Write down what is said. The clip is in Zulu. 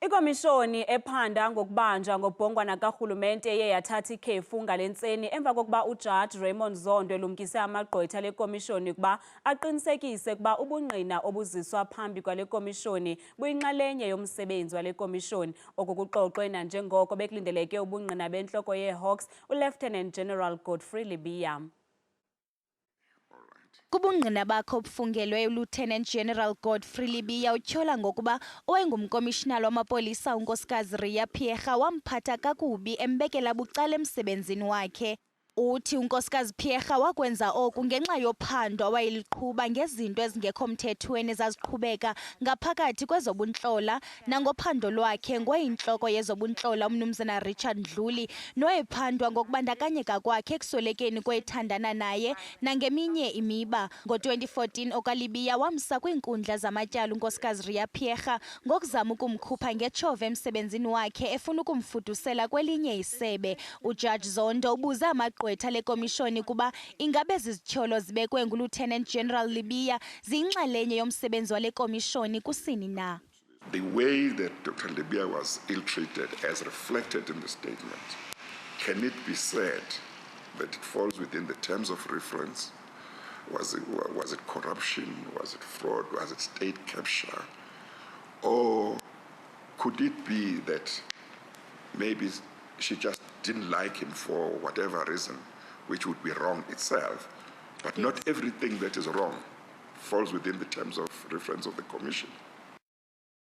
Ikomishoni ephanda ngokubanjwa ngobhongwana kakarhulumente iye yathatha ikhefu ngale ntseni emva kokuba ujaji Raymond Zondo elumkise amagqwetha alekomishoni ukuba aqinisekise ukuba ubungqina obuziswa phambi kwale komishoni buyinxalenye yomsebenzi walekomishoni. Oku kuxoxwe nanjengoko bekulindeleke ubungqina bentloko yeHawks uLieutenant General Godfrey Lebeya. Kubungqina bakho obufungelweyo uLieutenant General Godfrey Lebeya utyhola ngokuba owayengumkomishinala wamapolisa unkosikazi Lebeya wamphatha kakubi embekela bucala emsebenzini wakhe. Uthi unkosikazi Lebeya wakwenza oku ngenxa yophando awayeliqhuba ngezinto ezingekho mthethweni ezaziqhubeka ngaphakathi kwezobuntlola nangophando lwakhe ngoyintloko yezobuntlola umnumzana Richard Dluli noyephandwa ngokubandakanyeka kwakhe ekuswelekeni kwethandana naye nangeminye imiba. Ngo-2014 okaLebeya wamsa kwiinkundla zamatyala unkosikazi Lebeya ngokuzama ukumkhupha ngetshova emsebenzini wakhe efuna ukumfudusela kwelinye isebe. Ujaji Zondo ubuze amagqwetha alekomishoni kuba ingabe zizityholo zibekwe nguLieutenant General Lebeya ziyinxalenye yomsebenzi walekomishoni kusini na. The way that Dr. Lebeya was ill-treated as reflected in the statement, can it be said that it falls within the terms of reference? Was it corruption? Was it fraud? Was it state capture? Or could it be that maybe she just didn't like him for whatever reason, which would be wrong itself? But not everything that is wrong falls within the terms of reference of the commission.